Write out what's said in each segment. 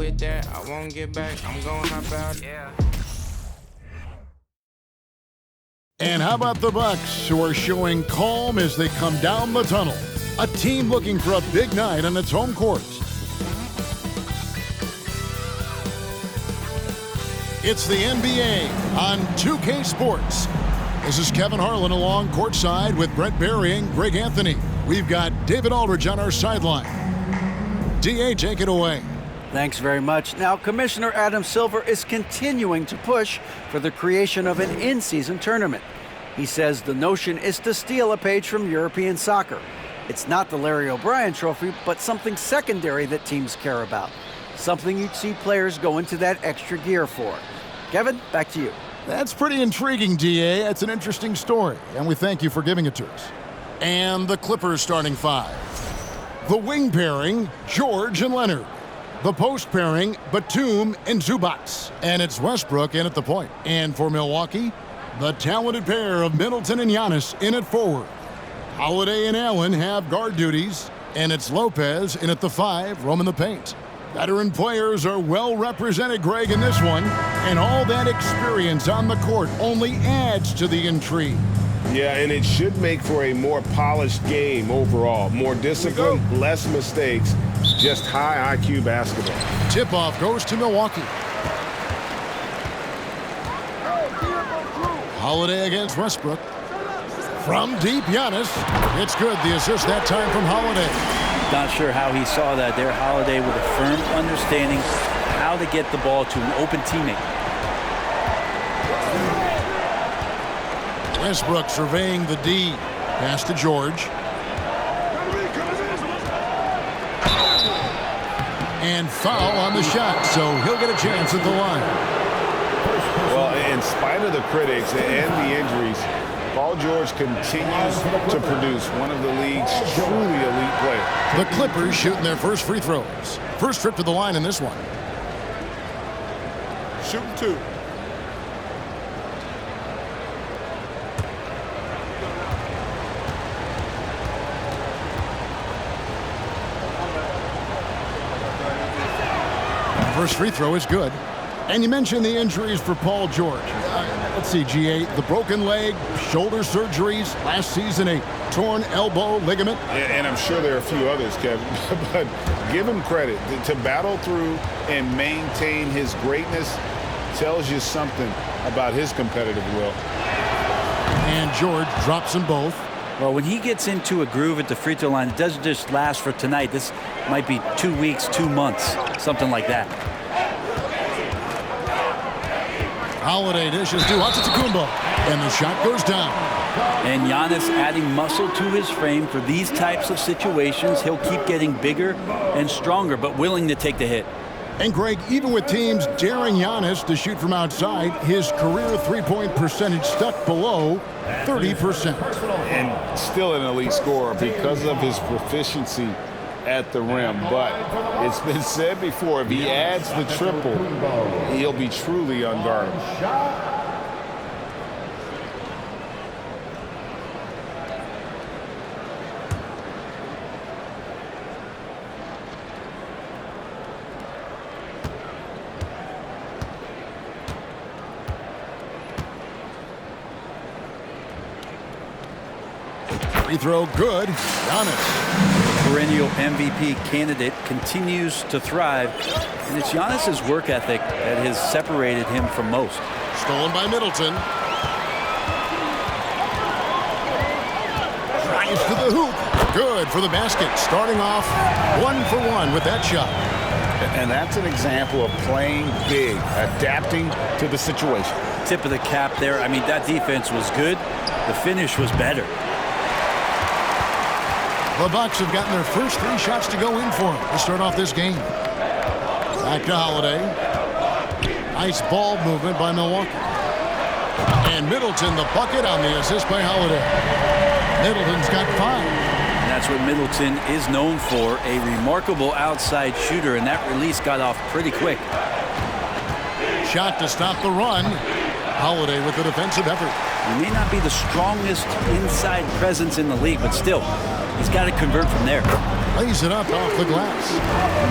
with that, I won't get back. I'm gonna hop out. Yeah. And how about the Bucks, who are showing calm as they come down the tunnel? A team looking for a big night on its home court. It's the NBA on 2K Sports. This is Kevin Harlan along courtside with Brett Barry and Greg Anthony. We've got David Aldridge on our sideline. DA, take it away. Thanks very much. Now, Commissioner Adam Silver is continuing to push for the creation of an in-season tournament. He says the notion is to steal a page from European soccer. It's not the Larry O'Brien Trophy, but something secondary that teams care about. Something you'd see players go into that extra gear for. Kevin, back to you. That's pretty intriguing, DA. It's an interesting story, and we thank you for giving it to us. And the Clippers starting five. The wing pairing, George and Leonard. The post pairing, Batum and Zubac. And it's Westbrook in at the point. And for Milwaukee, the talented pair of Middleton and Giannis in at forward. Holiday and Allen have guard duties, and it's Lopez in at the five, roaming the paint. Veteran players are well represented, Greg, in this one, and all that experience on the court only adds to the intrigue. Yeah, and it should make for a more polished game overall. More discipline, less mistakes, just high IQ basketball. Tip-off goes to Milwaukee. Holiday against Westbrook. From deep, Giannis. It's good. The assist that time from Holiday. Not sure how he saw that there. Holiday with a firm understanding how to get the ball to an open teammate. Westbrook surveying the D. Pass to George. And foul on the shot, so he'll get a chance at the line. Well, in spite of the critics and the injuries, Paul George continues to produce one of the league's truly elite players. The Clippers shooting their first free throws. First trip to the line in this one. Shooting two. First free throw is good. And you mentioned the injuries for Paul George. Let's see, GA, the broken leg, shoulder surgeries, last season a torn elbow ligament. And I'm sure there are a few others, Kevin, but give him credit. To battle through and maintain his greatness tells you something about his competitive will. And George drops them both. Well, when he gets into a groove at the free throw line, it doesn't just last for tonight. This might be 2 weeks, 2 months, something like that. Holiday dishes to Antetokounmpo, and the shot goes down. And Giannis adding muscle to his frame for these types of situations. He'll keep getting bigger and stronger, but willing to take the hit. And Greg, even with teams daring Giannis to shoot from outside, his career three-point percentage stuck below 30%. And still an elite scorer because of his proficiency at the rim. But it's been said before, if he adds the triple, he'll be truly unguardable. Free throw good. Giannis. Perennial MVP candidate continues to thrive, and it's Giannis's work ethic that has separated him from most. Stolen by Middleton. Drives to the hoop. Good for the basket. Starting off 1 for 1 with that shot. And that's an example of playing big, adapting to the situation. Tip of the cap there. I mean, that defense was good. The finish was better. The Bucks have gotten their first 3 shots to go in for them to start off this game. Back to Holiday. Nice ball movement by Milwaukee. And Middleton, the bucket on the assist by Holiday. Middleton's got 5. And that's what Middleton is known for, a remarkable outside shooter, and that release got off pretty quick. Shot to stop the run. Holiday with the defensive effort. He may not be the strongest inside presence in the league, but still, he's got to convert from there. Lays it up off the glass.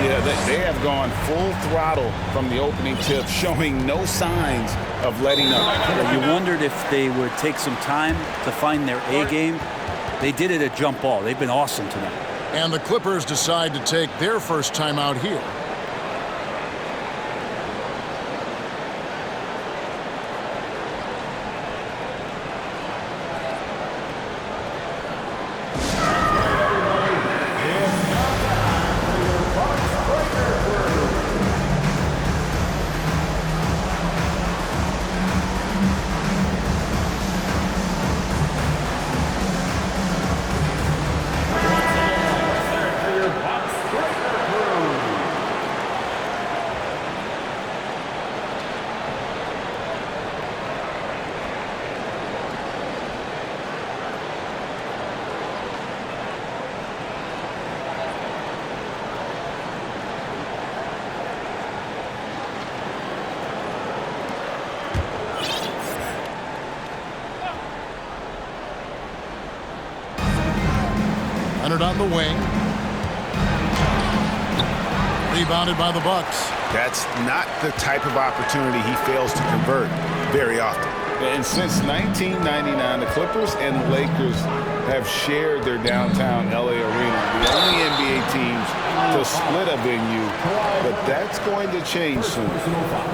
Yeah, they have gone full throttle from the opening tip, showing no signs of letting up. Well, you wondered if they would take some time to find their A game. They did it at jump ball. They've been awesome tonight. And the Clippers decide to take their first timeout here. Leonard on the wing. Rebounded by the Bucks. That's not the type of opportunity he fails to convert very often. And since 1999, the Clippers and the Lakers have shared their downtown LA arena. The only NBA teams to split a venue, but that's going to change soon.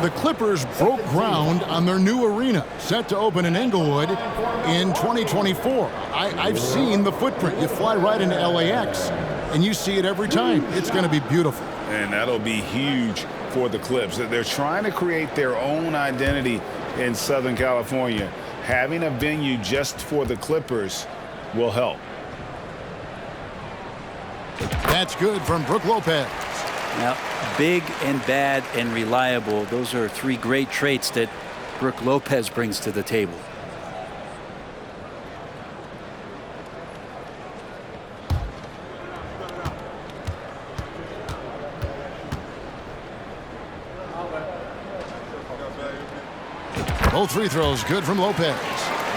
The Clippers broke ground on their new arena, set to open in Inglewood in 2024. I've seen the footprint. You fly right into LAX, and you see it every time. It's going to be beautiful. And that'll be huge for the Clips. They're trying to create their own identity in Southern California. Having a venue just for the Clippers will help. That's good from Brook Lopez. Now, big and bad and reliable, those are three great traits that Brook Lopez brings to the table. Both free throws good from Lopez.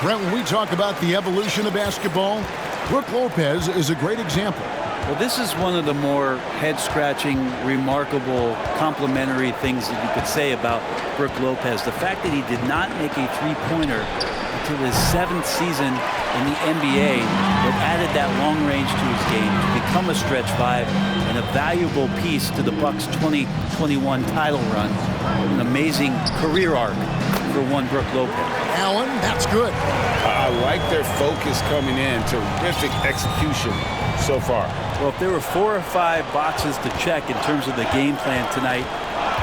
Brent, when we talk about the evolution of basketball, Brook Lopez is a great example. Well, this is one of the more head-scratching, remarkable, complimentary things that you could say about Brook Lopez. The fact that he did not make a three-pointer until his 7th season in the NBA that added that long range to his game to become a stretch five and a valuable piece to the Bucks' 2021 title run. An amazing career arc for one Brook Lopez. Allen, that's good. I like their focus coming in. Terrific execution so far. Well, if there were 4 or 5 boxes to check in terms of the game plan tonight,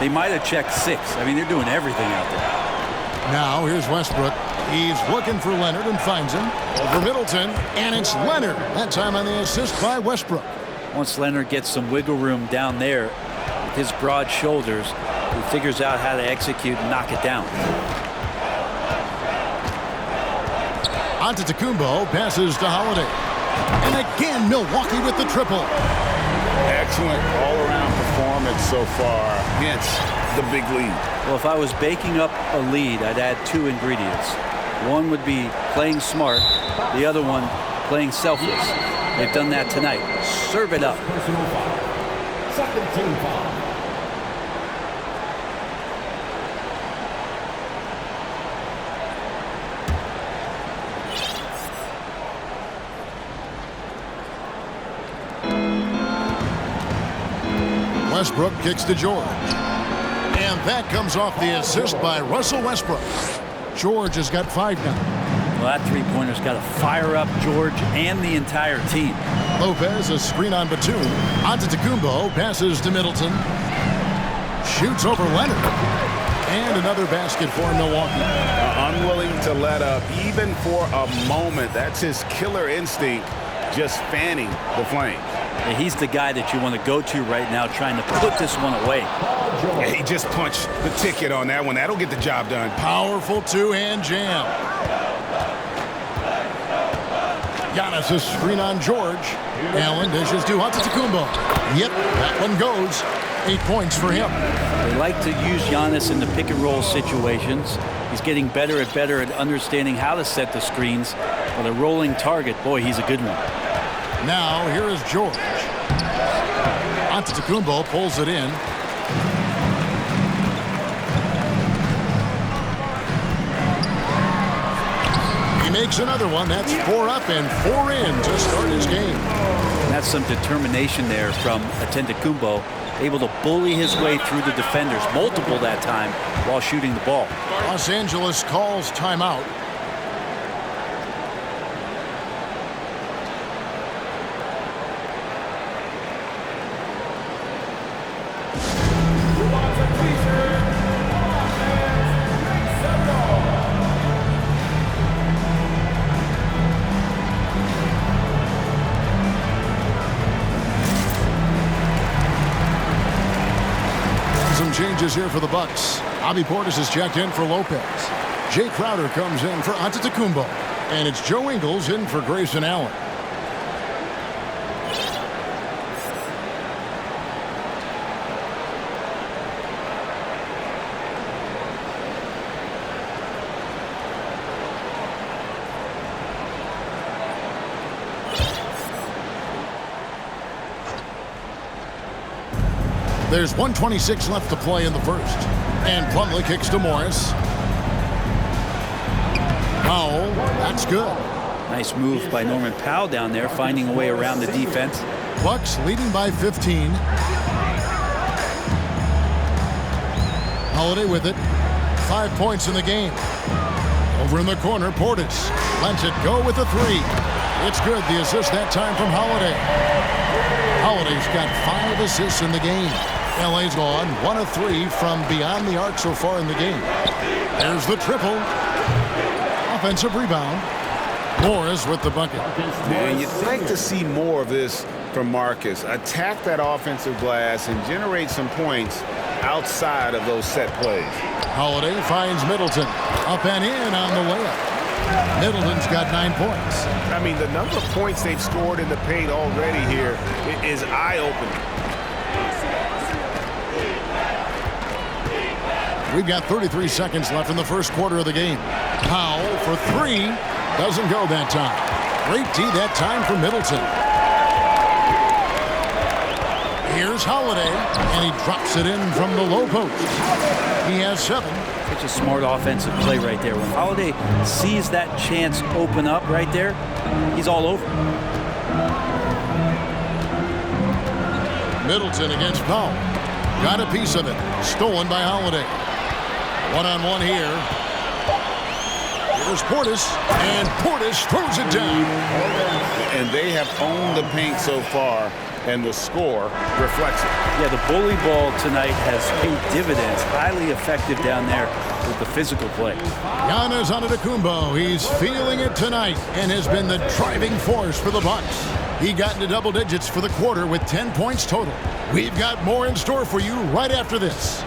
they might have checked 6. I mean, they're doing everything out there. Now, here's Westbrook. He's looking for Leonard and finds him. Over Middleton, and it's Leonard. That time on the assist by Westbrook. Once Leonard gets some wiggle room down there with his broad shoulders, he figures out how to execute and knock it down. Antetokounmpo passes to Holiday. And again, Milwaukee with the triple. Excellent all-around performance so far, hence the big lead. Well, if I was baking up a lead, I'd add 2 ingredients. One would be playing smart, the other one playing selfless. They've done that tonight. Serve it up. Second team foul. Westbrook kicks to George. And that comes off the assist by Russell Westbrook. George has got 5 now. Well, that three-pointer's got to fire up George and the entire team. Lopez, a screen on Batum. Antetokounmpo passes to Middleton. Shoots over Leonard. And another basket for Milwaukee. Unwilling to let up even for a moment. That's his killer instinct, just fanning the flames. And he's the guy that you want to go to right now trying to put this one away. Yeah, he just punched the ticket on that one. That'll get the job done. Powerful two-hand jam. Giannis, a screen on George. Allen dishes to Antetokounmpo. Yep, that one goes. 8 points for him. They like to use Giannis in the pick-and-roll situations. He's getting better at understanding how to set the screens. But a rolling target, boy, he's a good one. Now, here is George. Antetokounmpo pulls it in. He makes another one. That's 4 up and 4 in to start his game. That's some determination there from Antetokounmpo, able to bully his way through the defenders, multiple that time, while shooting the ball. Los Angeles calls timeout. Changes here for the Bucks. Bobby Portis is checked in for Lopez. Jay Crowder comes in for Antetokounmpo. And it's Joe Ingles in for Grayson Allen. There's 1:26 left to play in the first. And Plumlee kicks to Morris. Powell, that's good. Nice move by Norman Powell down there, finding a way around the defense. Bucks leading by 15. Holiday with it. 5 points in the game. Over in the corner, Portis lets it go with a 3. It's good. The assist that time from Holiday. Holiday's got 5 assists in the game. LA's gone 1 of 3 from beyond the arc so far in the game. There's the triple. Offensive rebound. Morris with the bucket. Man, you'd like to see more of this from Marcus. Attack that offensive glass and generate some points outside of those set plays. Holiday finds Middleton. Up and in on the layup. Middleton's got 9 points. I mean, the number of points they've scored in the paint already here is eye-opening. We've got 33 seconds left in the first quarter of the game. Powell for 3. Doesn't go that time. Great D that time for Middleton. Here's Holiday, and he drops it in from the low post. He has 7. Such a smart offensive play right there. When Holiday sees that chance open up right there, he's all over. Middleton against Powell. Got a piece of it. Stolen by Holiday. One-on-one here. Here's Portis, and Portis throws it down. And they have owned the paint so far, and the score reflects it. Yeah, the bully ball tonight has paid dividends. Highly effective down there with the physical play. Giannis Antetokounmpo, he's feeling it tonight and has been the driving force for the Bucks. He got into double digits for the quarter with 10 points total. We've got more in store for you right after this.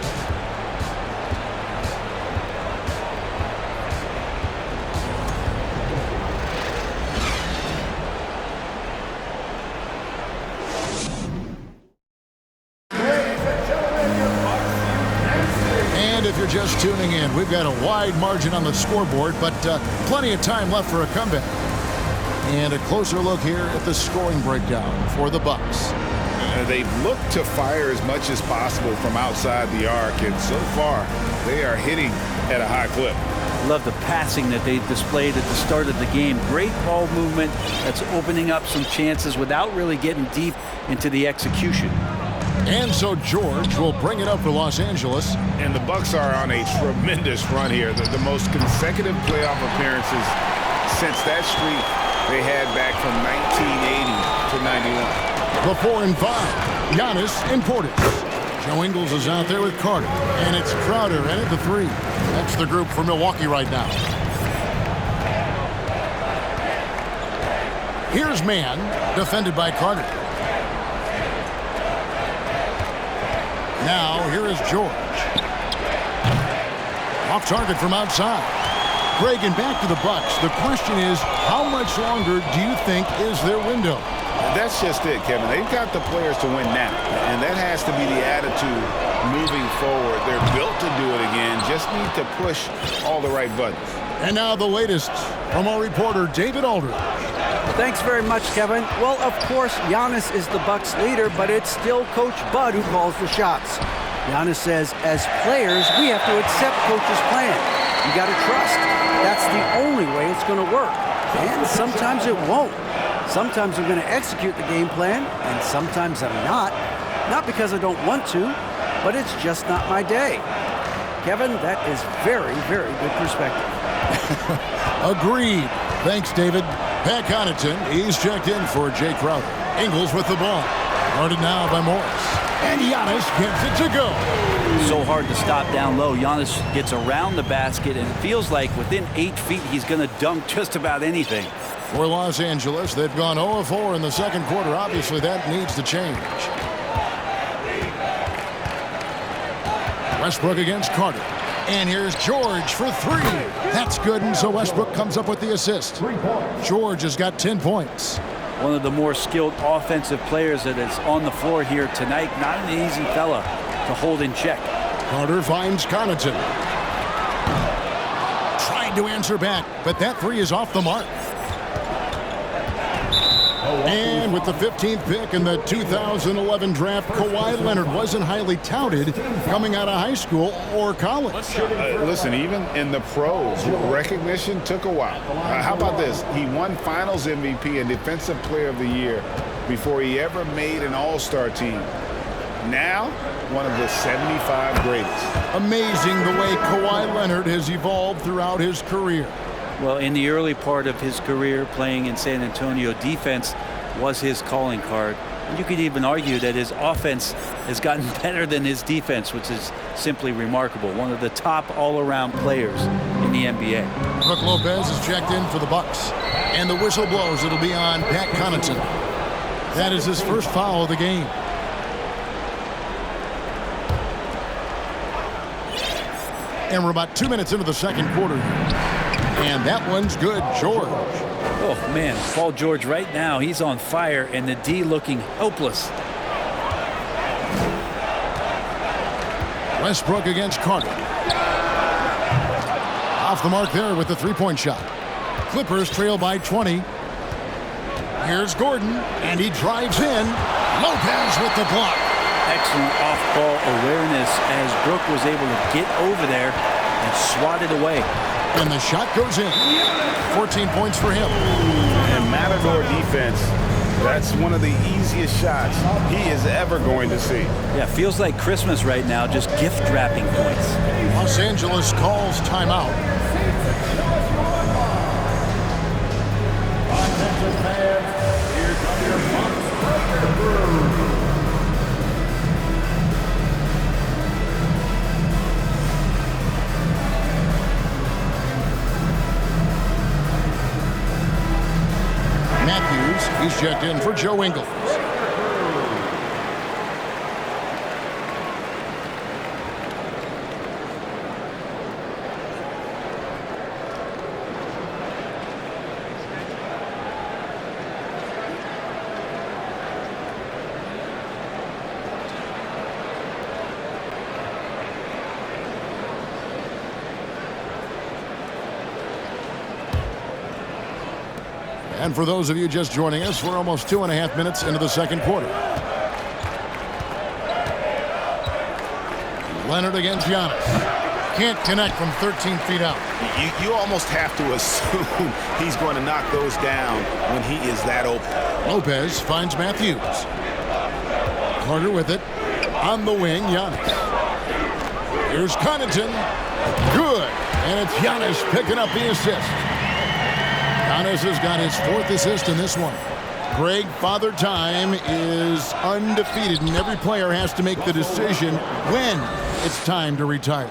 If you're just tuning in, we've got a wide margin on the scoreboard, but plenty of time left for a comeback. And a closer look here at the scoring breakdown for the Bucks. They've looked to fire as much as possible from outside the arc, and so far they are hitting at a high clip. Love the passing that they displayed at the start of the game. Great ball movement that's opening up some chances without really getting deep into the execution. And so George will bring it up for Los Angeles. And the Bucks are on a tremendous run here. The most consecutive playoff appearances since that streak they had back from 1980 to 91. The 4 and 5. Giannis and Portis. Joe Ingles is out there with Carter. And it's Crowder in at the 3. That's the group for Milwaukee right now. Here's Mann, defended by Carter. Now, here is George. Off target from outside. Greg, and back to the Bucks. The question is, how much longer do you think is their window? That's just it, Kevin. They've got the players to win now, and that has to be the attitude moving forward. They're built to do it again, just need to push all the right buttons. And now the latest from our reporter, David Aldridge. Thanks very much, Kevin. Well, of course, Giannis is the Bucks leader, but it's still Coach Bud who calls the shots. Giannis says, as players, we have to accept Coach's plan. You got to trust. That's the only way it's going to work. And sometimes it won't. Sometimes I'm going to execute the game plan, and sometimes I'm not. Not because I don't want to, but it's just not my day. Kevin, that is very, very good perspective. Agreed. Thanks, David. Pat Connaughton, he's checked in for Jay Crowder. Ingles with the ball. Guarded now by Morris. And Giannis gets it to go. So hard to stop down low. Giannis gets around the basket, and it feels like within 8 feet he's going to dunk just about anything. For Los Angeles, they've gone 0-4 in the second quarter. Obviously, that needs to change. Westbrook against Carter. And here's George for three. That's good, and so Westbrook comes up with the assist. George has got 10 points. One of the more skilled offensive players that is on the floor here tonight. Not an easy fella to hold in check. Carter finds Connaughton. Trying to answer back, but that three is off the mark. And with the 15th pick in the 2011 draft, Kawhi Leonard wasn't highly touted coming out of high school or college. Listen, even in the pros, recognition took a while. How about this? He won Finals MVP and Defensive Player of the Year before he ever made an All-Star team. Now, one of the 75 greatest. Amazing the way Kawhi Leonard has evolved throughout his career. Well, in the early part of his career playing in San Antonio, defense was his calling card. And you could even argue that his offense has gotten better than his defense, which is simply remarkable. One of the top all-around players in the NBA. Brook Lopez is checked in for the Bucks. And the whistle blows. It'll be on Pat Connaughton. That is his first foul of the game. And we're about 2 minutes into the second quarter. And that one's good, George. Oh, man, Paul George right now, he's on fire, and the D looking hopeless. Westbrook against Carter. Off the mark there with the three-point shot. Clippers trail by 20. Here's Gordon, and he drives in. Lopez with the block. Excellent off-ball awareness as Brook was able to get over there and swat it away. And the shot goes in. 14 points for him. And Matador defense, that's one of the easiest shots he is ever going to see. Yeah, feels like Christmas right now, just gift wrapping points. Los Angeles calls timeout. Here comes your Bucks breakthrough. Matthews, he's checked in for Joe Ingles. And for those of you just joining us, we're almost 2.5 minutes into the second quarter. Leonard against Giannis. Can't connect from 13 feet out. You almost have to assume he's going to knock those down when he is that open. Lopez finds Matthews. Carter with it. On the wing, Giannis. Here's Connaughton. Good. And it's Giannis picking up the assist. Giannis has got his 4th assist in this one. Greg, Father Time is undefeated, and every player has to make the decision when it's time to retire.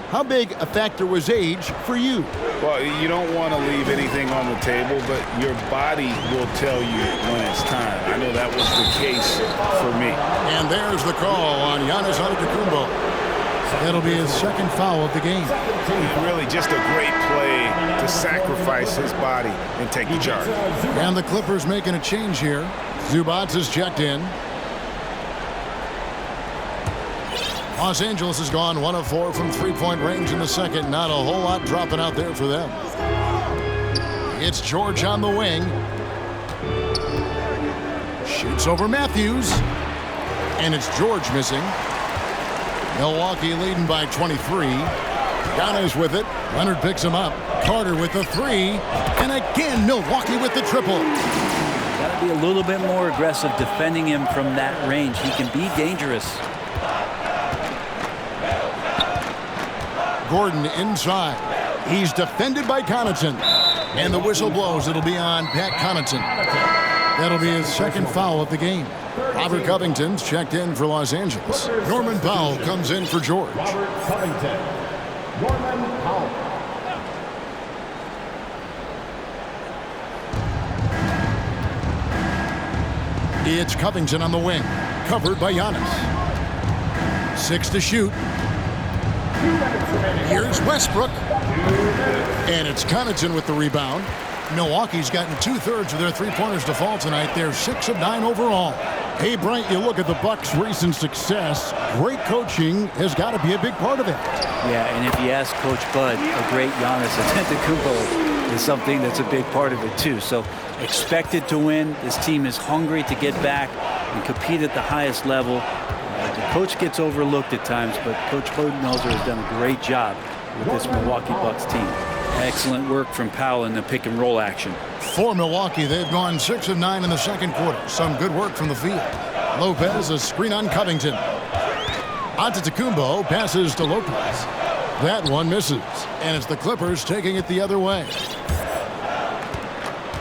How big a factor was age for you? Well, you don't want to leave anything on the table, but your body will tell you when it's time. I know that was the case for me. And there's the call on Giannis Antetokounmpo. That'll be his 2nd foul of the game. Really just a great play to sacrifice his body and take the charge. And the Clippers making a change here. Zubac is checked in. Los Angeles has gone 1 of 4 from three-point range in the second. Not a whole lot dropping out there for them. It's George on the wing. It's over Matthews. And it's George missing. Milwaukee leading by 23. Giannis with it. Leonard picks him up. Carter with the three. And again, Milwaukee with the triple. Got to be a little bit more aggressive defending him from that range. He can be dangerous. Gordon inside. He's defended by Connaughton. And the whistle blows. It'll be on Pat Connaughton. That'll be his second foul of the game. Robert Covington's checked in for Los Angeles. Norman Powell comes in for George. Robert Covington. Norman Powell. It's Covington on the wing. Covered by Giannis. 6 to shoot. Here's Westbrook. And it's Connaughton with the rebound. Milwaukee's gotten 2/3 of their three-pointers to fall tonight. They're 6 of 9 overall. Hey, Bryant, you look at the Bucks' recent success. Great coaching has got to be a big part of it. Yeah, and if you ask Coach Bud, a great Giannis Antetokounmpo is something that's a big part of it too. So expected to win. This team is hungry to get back and compete at the highest level. The coach gets overlooked at times, but Coach Budenholzer has done a great job with this Milwaukee Bucks team. Excellent work from Powell in the pick and roll action. For Milwaukee, they've gone 6 of 9 in the second quarter. Some good work from the field. Lopez, a screen on Covington. Antetokounmpo passes to Lopez. That one misses, and it's the Clippers taking it the other way.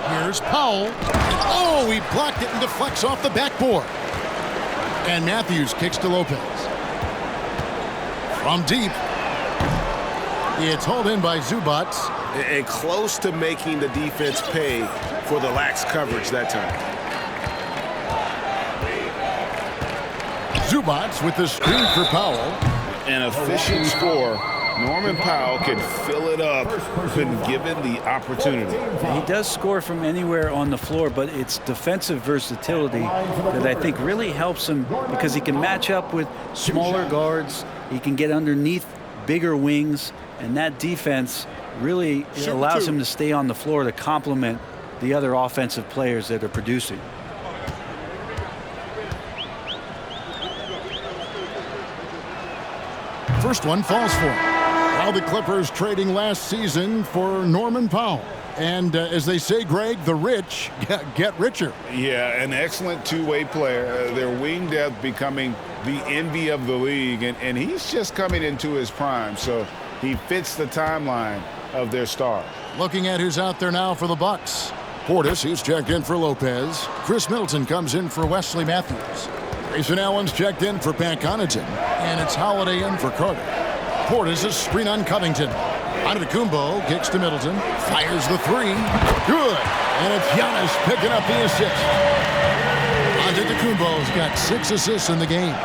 Here's Powell. Oh, he blocked it and deflects off the backboard. And Matthews kicks to Lopez. From deep. It's hauled in by Zubac. And close to making the defense pay for the lax coverage that time. Zubac with the screen for Powell. An efficient score. Norman Powell can fill it up when given the opportunity. He does score from anywhere on the floor, but it's defensive versatility that I think really helps him because he can match up with smaller guards. He can get underneath bigger wings, and that defense really allows him to stay on the floor to complement the other offensive players that are producing. First one falls for him. Now the Clippers trading last season for Norman Powell. And as they say, Greg, the rich get richer. Yeah, an excellent two-way player. Their wing depth becoming the envy of the league, and he's just coming into his prime, so he fits the timeline of their star. Looking at who's out there now for the Bucks. Portis, he's checked in for Lopez. Chris Middleton comes in for Wesley Matthews. Grayson Allen's checked in for Pat Connaughton. And it's Holiday in for Carter. Portis is screen on Covington. Antetokounmpo kicks to Middleton. Fires the three. Good. And it's Giannis picking up the assist. Antetokounmpo's got 6 assists in the game.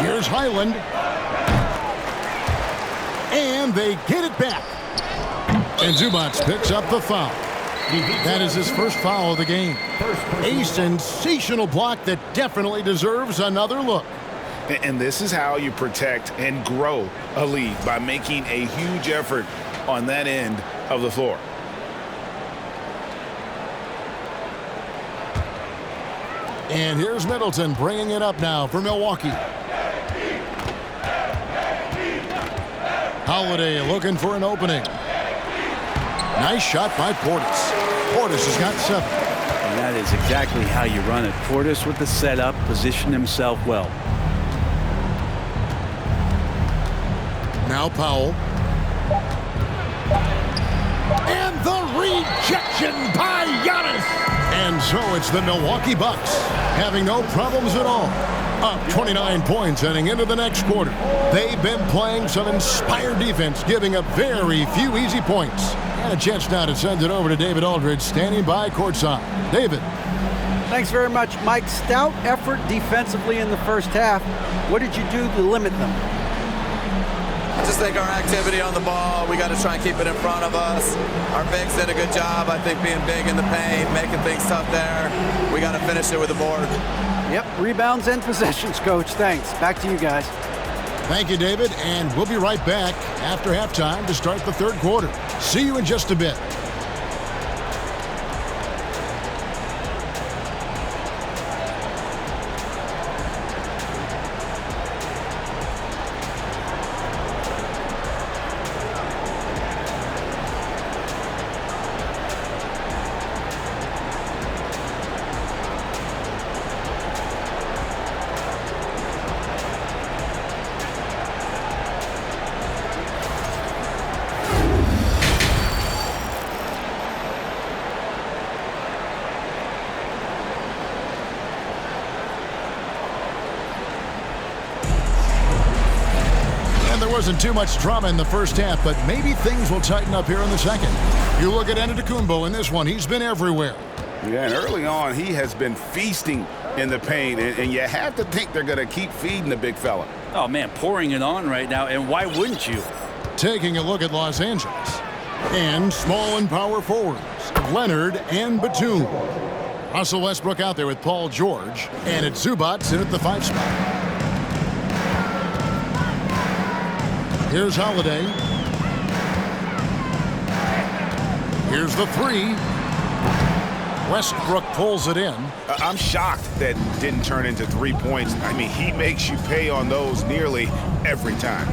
Here's Highland. And they get it back. And Zubac picks up the foul. That is his first foul of the game. A sensational block that definitely deserves another look. And this is how you protect and grow a lead, by making a huge effort on that end of the floor. And here's Middleton bringing it up now for Milwaukee. Holiday looking for an opening. Nice shot by Portis. Portis has got 7. And that is exactly how you run it. Portis with the setup, positioned himself well. Now Powell. And the rejection by Giannis. And so it's the Milwaukee Bucks having no problems at all. Up 29 points heading into the next quarter. They've been playing some inspired defense, giving up very few easy points. And a chance now to send it over to David Aldridge, standing by courtside. David. Thanks very much, Mike. Stout effort defensively in the first half. What did you do to limit them? I just think our activity on the ball, we got to try and keep it in front of us. Our bigs did a good job, I think, being big in the paint, making things tough there. We got to finish it with the board. Yep, rebounds and possessions, Coach. Thanks. Back to you guys. Thank you, David, and we'll be right back after halftime to start the third quarter. See you in just a bit. wasn't too much drama in the first half, but maybe things will tighten up here in the second. You look at Antetokounmpo in this one. He's been everywhere. Yeah, and early on, he has been feasting in the paint, and you have to think they're going to keep feeding the big fella. Oh, man, pouring it on right now, and why wouldn't you? Taking a look at Los Angeles. And small and power forwards, Leonard and Batum. Russell Westbrook out there with Paul George, and it's Zubac in at the 5 spot. Here's Holiday. Here's the 3. Westbrook pulls it in. I'm shocked that didn't turn into 3 points. I mean, he makes you pay on those nearly every time.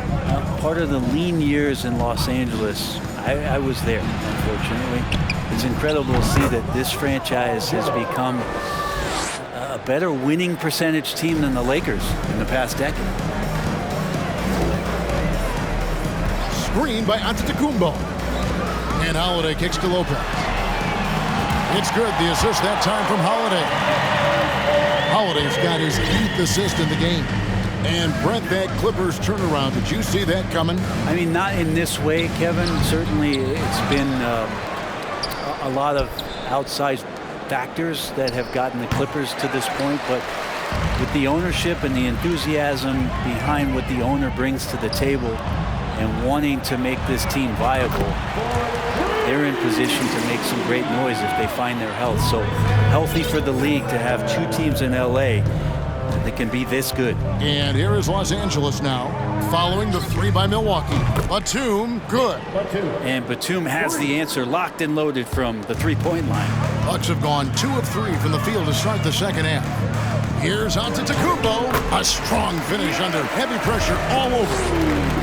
Part of the lean years in Los Angeles, I was there, unfortunately. It's incredible to see that this franchise has become a better winning percentage team than the Lakers in the past decade. Screen by Antetokounmpo. And Holiday kicks to Lopez. It's good. The assist that time from Holiday. Holiday's got his 8th assist in the game. And Brent, that Clippers turnaround, did you see that coming? I mean, not in this way, Kevin. Certainly it's been a lot of outside factors that have gotten the Clippers to this point. But with the ownership and the enthusiasm behind what the owner brings to the table and wanting to make this team viable, they're in position to make some great noise if they find their health. So healthy for the league to have 2 teams in L.A. that can be this good. And here is Los Angeles now, following the 3 by Milwaukee. Batum, good. And Batum has the answer locked and loaded from the 3-point line. Bucks have gone 2 of 3 from the field to start the second half. Here's Antetokounmpo. A strong finish under heavy pressure all over.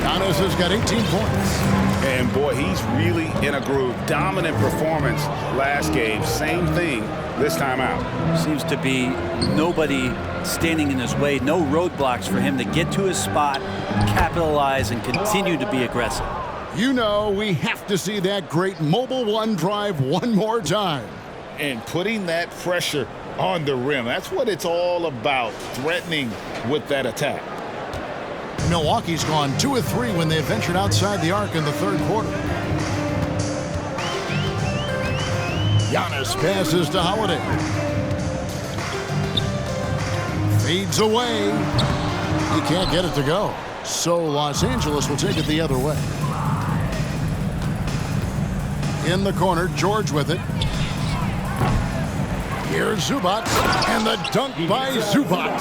Giannis has got 18 points. And boy, he's really in a groove. Dominant performance last game. Same thing this time out. Seems to be nobody standing in his way. No roadblocks for him to get to his spot, capitalize, and continue to be aggressive. You know, we have to see that great mobile 1 drive one more time. And putting that pressure on the rim. That's what it's all about, threatening with that attack. Milwaukee's gone 2 of 3 when they ventured outside the arc in the 3rd quarter. Giannis passes to Holiday. Feeds away. He can't get it to go. So Los Angeles will take it the other way. In the corner, George with it. Here's Zubac, and the dunk by Zubac.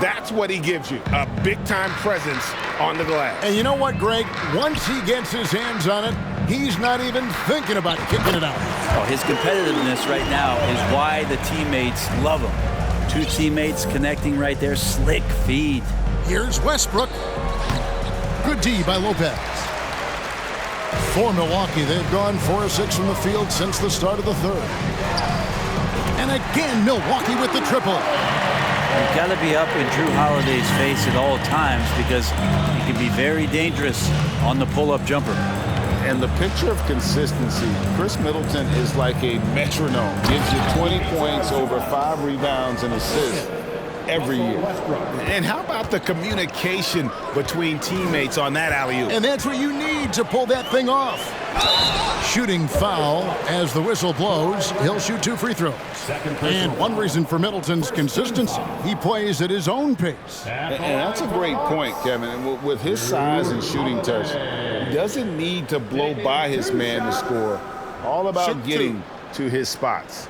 That's what he gives you, a big-time presence on the glass. And you know what, Greg? Once he gets his hands on it, he's not even thinking about kicking it out. Oh, his competitiveness right now is why the teammates love him. 2 teammates connecting right there. Slick feed. Here's Westbrook. Good D by Lopez. For Milwaukee, they've gone 4 of 6 from the field since the start of the 3rd. And again, Milwaukee with the triple. You've got to be up in Drew Holiday's face at all times because he can be very dangerous on the pull-up jumper. And the picture of consistency, Chris Middleton is like a metronome. Gives you 20 points, over 5 rebounds and assists every year. And how about the communication between teammates on that alley-oop? And that's what you need to pull that thing off. Shooting foul as the whistle blows. He'll shoot 2 free throws. And one reason for Middleton's consistency, he plays at his own pace. And that's a great point, Kevin. And with his size and shooting touch, he doesn't need to blow by his man to score. All about getting to his spots.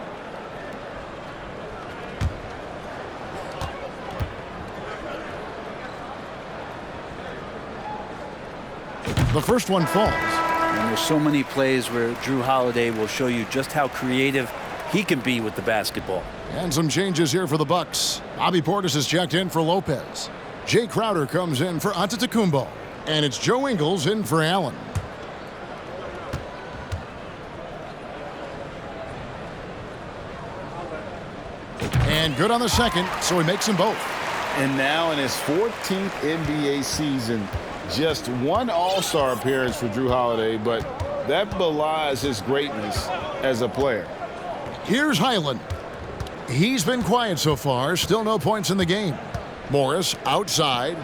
The first one falls. And there's so many plays where Drew Holiday will show you just how creative he can be with the basketball. And some changes here for the Bucks. Bobby Portis is checked in for Lopez. Jay Crowder comes in for Antetokounmpo. And it's Joe Ingles in for Allen. And good on the second, so he makes them both. And now in his 14th NBA season, just 1 All-Star appearance for Drew Holiday, but that belies his greatness as a player. Here's Highland. He's been quiet so far. Still no points in the game. Morris outside.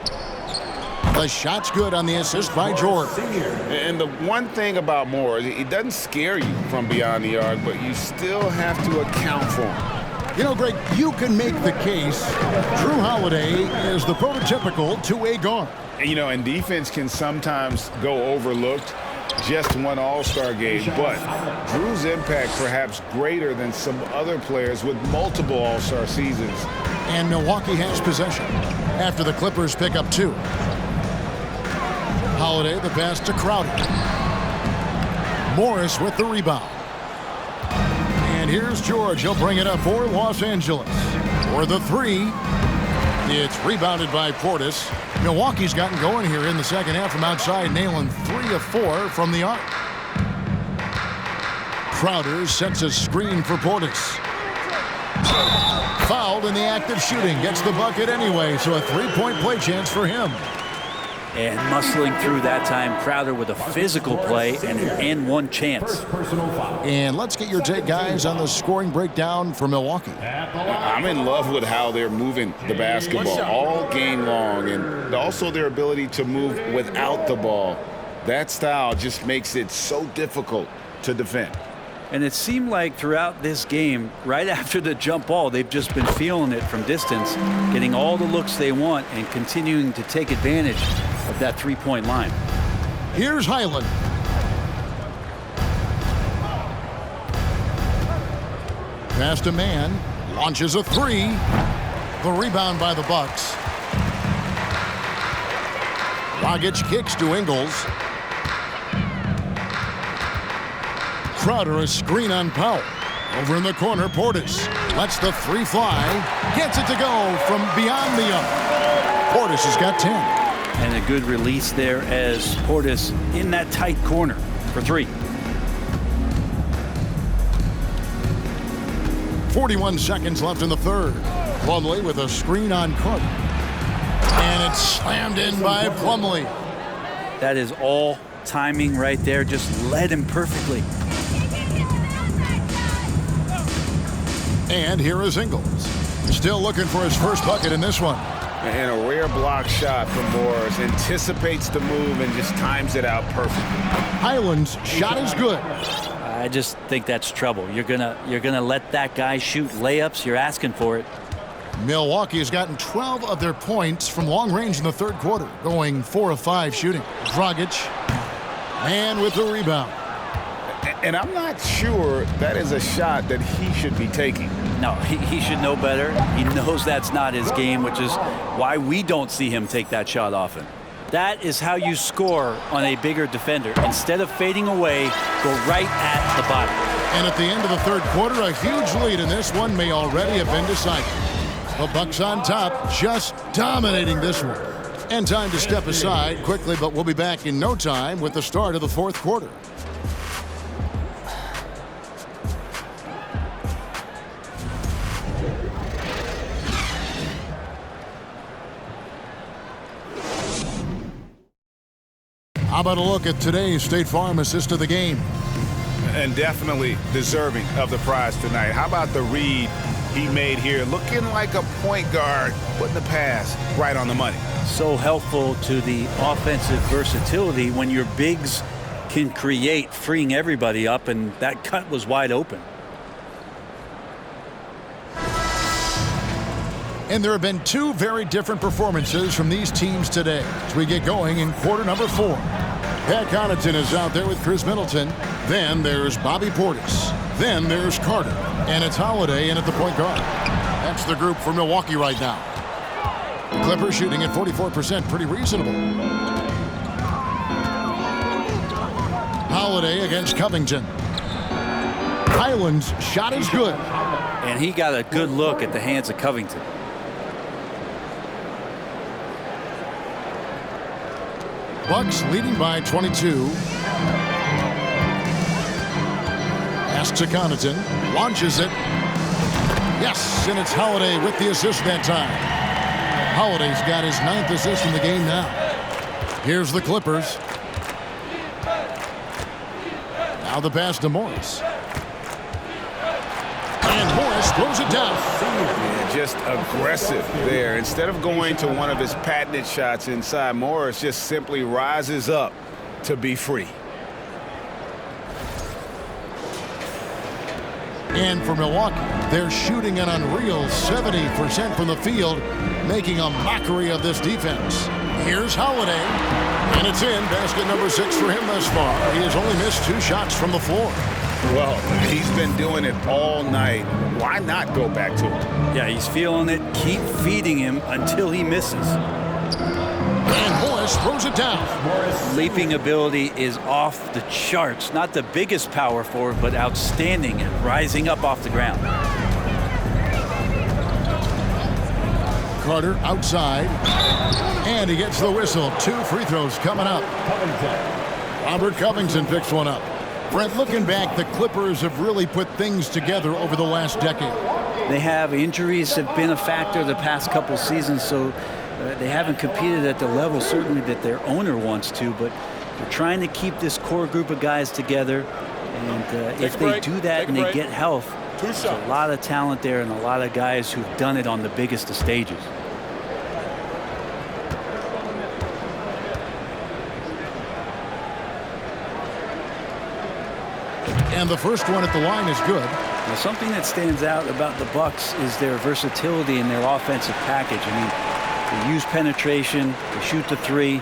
The shot's good on the assist by George. And the one thing about Moore, it doesn't scare you from beyond the arc, but you still have to account for him. You know, Greg, you can make the case Drew Holiday is the prototypical two-way guard. And, you know, and defense can sometimes go overlooked. Just one All-Star game, but Drew's impact perhaps greater than some other players with multiple All-Star seasons. And Milwaukee has possession after the Clippers pick up 2. Holiday, the pass to Crowder. Morris with the rebound. And here's George. He'll bring it up for Los Angeles. For the 3. It's rebounded by Portis. Milwaukee's gotten going here in the second half from outside, nailing 3 of 4 from the arc. Crowder sets a screen for Portis. Fouled in the act of shooting. Gets the bucket anyway, so a 3-point play chance for him. And muscling through that time, Crowder with a physical play and one chance. And let's get your take, guys, on the scoring breakdown for Milwaukee. I'm in love with how they're moving the basketball all game long, and also their ability to move without the ball. That style just makes it so difficult to defend. And it seemed like throughout this game, right after the jump ball, they've just been feeling it from distance, getting all the looks they want and continuing to take advantage of that three-point line. Here's Highland. Pass to man. Launches a 3. The rebound by the Bucks. Dragic kicks to Ingles. Crowder, a screen on Powell. Over in the corner, Portis lets the 3 fly. Gets it to go from beyond the arc. Portis has got 10. And a good release there as Portis in that tight corner for 3. 41 seconds left in the third. Plumlee with a screen on Carter. And it's slammed in by Plumlee. That is all timing right there. Just led him perfectly. And here is Ingles. Still looking for his first bucket in this one. And a rare block shot from Morris. Anticipates the move and just times it out perfectly. Highland's shot is good. I just think that's trouble. You're gonna let that guy shoot layups. You're asking for it. Milwaukee has gotten 12 of their points from long range in the third quarter, going 4 of 5 shooting. Dragic, and with the rebound. And I'm not sure that is a shot that he should be taking. No, he should know better. He knows that's not his game, which is why we don't see him take that shot often. That is how you score on a bigger defender. Instead of fading away, go right at the bottom. And at the end of the third quarter, a huge lead in this one may already have been decided. The Bucks on top, just dominating this one. And time to step aside quickly, but we'll be back in no time with the start of the fourth quarter. How about a look at today's State Farm assist of the game? And definitely deserving of the prize tonight. How about the read he made here? Looking like a point guard, putting the pass right on the money. So helpful to the offensive versatility when your bigs can create, freeing everybody up, and that cut was wide open. And there have been 2 very different performances from these teams today as we get going in quarter number 4. Pat Connaughton is out there with Chris Middleton. Then there's Bobby Portis. Then there's Carter. And it's Holiday in at the point guard. That's the group for Milwaukee right now. The Clippers shooting at 44%, pretty reasonable. Holiday against Covington. Highland's shot is good. And he got a good look at the hands of Covington. Bucks leading by 22. Pass to Connaughton. Launches it. Yes, and it's Holiday with the assist that time. Holiday's got his 9th assist in the game now. Here's the Clippers. Now the pass to Morris. And Morris throws it down. just aggressive there. Instead of going to one of his patented shots inside, Morris just simply rises up to be free. And for Milwaukee, they're shooting an unreal 70% from the field, making a mockery of this defense. Here's Holiday, and it's in. Basket number 6 for him thus far. He has only missed 2 shots from the floor. Well, he's been doing it all night. Why not go back to him? Yeah, he's feeling it. Keep feeding him until he misses. And Morris throws it down. Leaping ability is off the charts. Not the biggest power forward, but outstanding at rising up off the ground. Carter outside, and he gets the whistle. 2 free throws coming up. Robert Covington picks one up. Brent, looking back, the Clippers have really put things together over the last decade. They have. Injuries have been a factor the past couple seasons, so they haven't competed at the level certainly that their owner wants to, but they're trying to keep this core group of guys together, and if they do that and they get health, there's a lot of talent there and a lot of guys who've done it on the biggest of stages. And the first one at the line is good. Now, something that stands out about the Bucks is their versatility in their offensive package. I mean, they use penetration, they shoot the 3,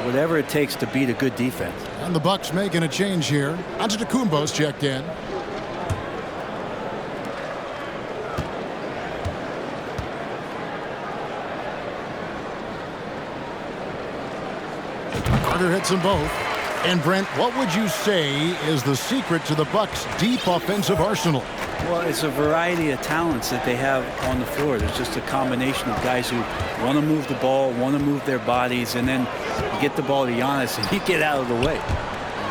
whatever it takes to beat a good defense. And the Bucks making a change here. Antetokounmpo's checked in. Carter hits them both. And Brent, what would you say is the secret to the Bucks' deep offensive arsenal? Well, it's a variety of talents that they have on the floor. There's just a combination of guys who want to move the ball, want to move their bodies, and then you get the ball to Giannis and you get out of the way.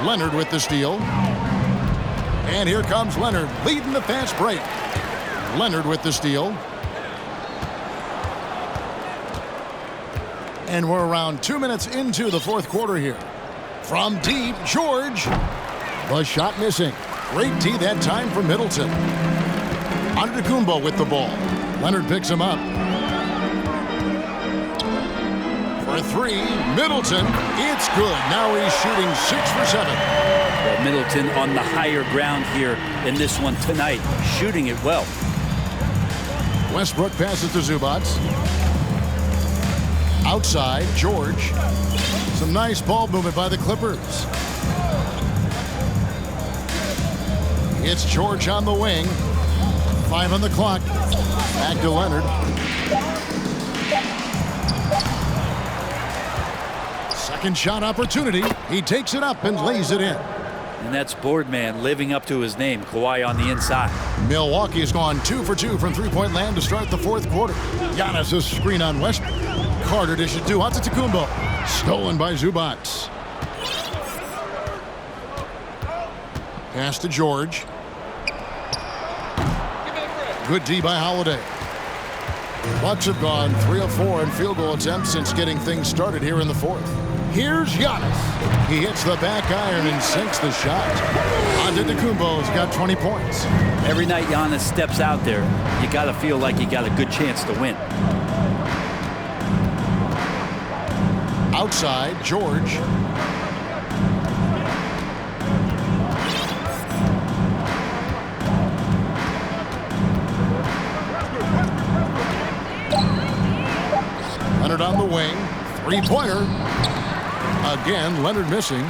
Leonard with the steal. And here comes Leonard leading the fast break. Leonard with the steal. And we're around 2 minutes into the fourth quarter here. From deep, George. The shot missing. Great D that time from Middleton. Antetokounmpo with the ball. Leonard picks him up. For 3, Middleton. It's good. Now he's shooting 6 for 7. Well, Middleton on the higher ground here in this one tonight, shooting it well. Westbrook passes to Zubac. Outside, George. Some nice ball movement by the Clippers. It's George on the wing. 5 on the clock. Back to Leonard. Second shot opportunity. He takes it up and lays it in. And that's Boardman living up to his name, Kawhi on the inside. Milwaukee has gone 2 for 2 from three-point land to start the fourth quarter. Giannis' screen on Westbrook. Carter dishes to Antetokounmpo. Stolen by Zubac. Pass to George. Good D by Holiday. Bucks have gone 3 of 4 in field goal attempts since getting things started here in the fourth. Here's Giannis. He hits the back iron and sinks the shot. Antetokounmpo's got 20 points. Every night Giannis steps out there, you got to feel like you got a good chance to win. Outside, George. Leonard on the wing. Three-pointer. Again, Leonard missing.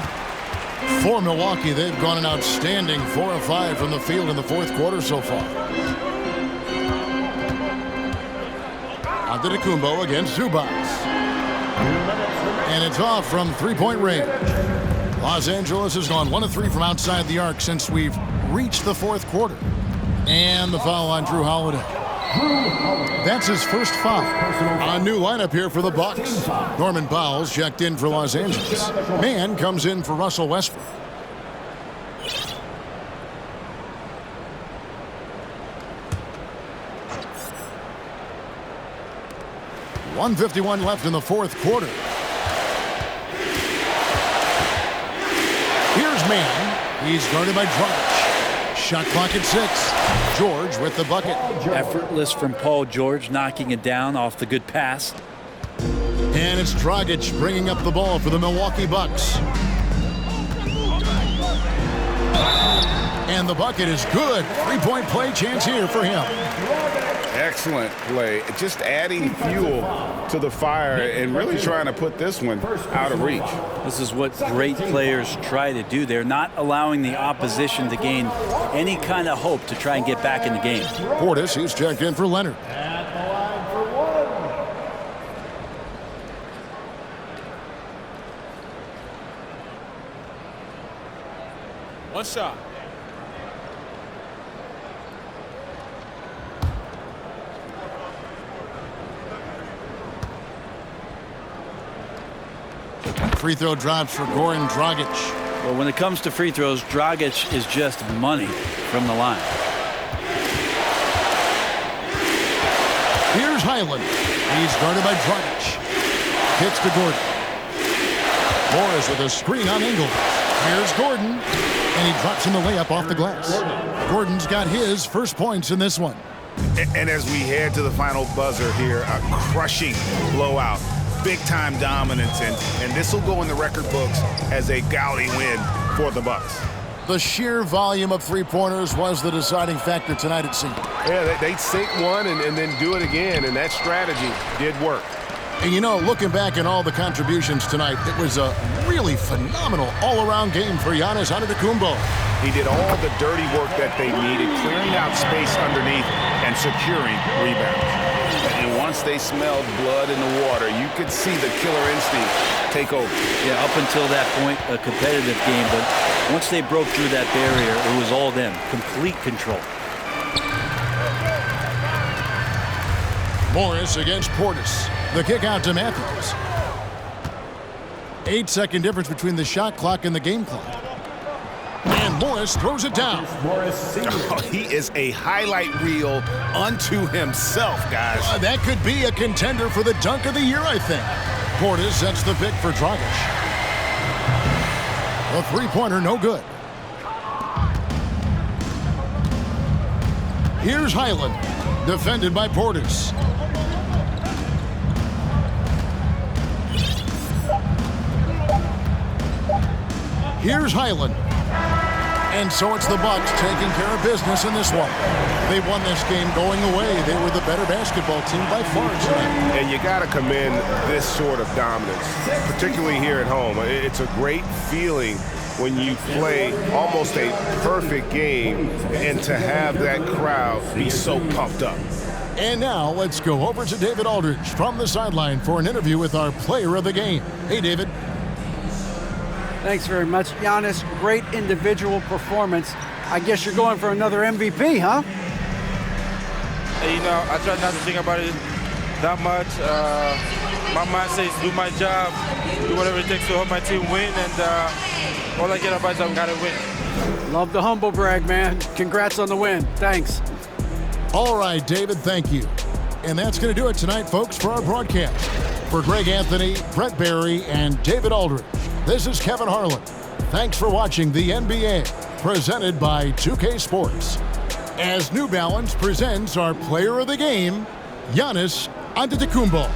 For Milwaukee, they've gone an outstanding 4 of 5 from the field in the fourth quarter so far. Antetokounmpo against Zubac. And it's off from three-point range. Los Angeles has gone 1 of 3 from outside the arc since we've reached the fourth quarter. And the foul on Drew Holiday. That's his first foul. A new lineup here for the Bucks. Norman Powell's checked in for Los Angeles. Mann comes in for Russell Westbrook. .151 left in the fourth quarter. Here's Mann. He's guarded by Dragic. Shot clock at 6. George with the bucket. Effortless from Paul George, knocking it down off the good pass. And it's Dragic bringing up the ball for the Milwaukee Bucks. And the bucket is good. 3-point play chance here for him. Excellent play. Just adding fuel to the fire and really trying to put this one out of reach. This is what great players try to do. They're not allowing the opposition to gain any kind of hope to try and get back in the game. Portis, he's checked in for Leonard. At the line for one. One shot. Free throw drops for Goran Dragic. Well, when it comes to free throws, Dragic is just money from the line. Here's Highland. He's guarded by Dragic. Kicks to Gordon. Morris with a screen on Engel. Here's Gordon. And he drops in the layup off the glass. Gordon's got his first points in this one. And as we head to the final buzzer here, a crushing blowout. Big-time dominance, and this will go in the record books as a gaudy win for the Bucks. The sheer volume of three-pointers was the deciding factor tonight, it seemed. Yeah, they sink one and then do it again, and that strategy did work. And you know, looking back at all the contributions tonight, it was a really phenomenal all-around game for Giannis Antetokounmpo. He did all the dirty work that they needed, clearing out space underneath and securing rebounds. And once they smelled blood in the water, you could see the killer instinct take over. Yeah, up until that point, a competitive game, but once they broke through that barrier, it was all them. Complete control. Morris against Portis. The kick out to Matthews. 8-second difference between the shot clock and the game clock. And Morris throws it down. Oh, he is a highlight reel unto himself, guys. That could be a contender for the dunk of the year, I think. Portis sets the pick for Dragic. A three-pointer, no good. Here's Highland, defended by Portis. Here's Highland. And so it's the Bucks taking care of business in this one. They won this game going away. They were the better basketball team by far tonight. And you got to commend this sort of dominance, particularly here at home. It's a great feeling when you play almost a perfect game and to have that crowd be so pumped up. And now let's go over to David Aldridge from the sideline for an interview with our player of the game. Hey, David. Thanks very much, Giannis. Great individual performance. I guess you're going for another MVP, huh? And, you know, I try not to think about it that much. My mindset is do my job, do whatever it takes to help my team win, and all I care about is I've got to win. Love the humble brag, man. Congrats on the win. Thanks. All right, David, thank you. And that's going to do it tonight, folks, for our broadcast. For Greg Anthony, Brett Barry, and David Aldridge, this is Kevin Harlan. Thanks for watching the NBA, presented by 2K Sports. As New Balance presents our player of the game, Giannis Antetokounmpo.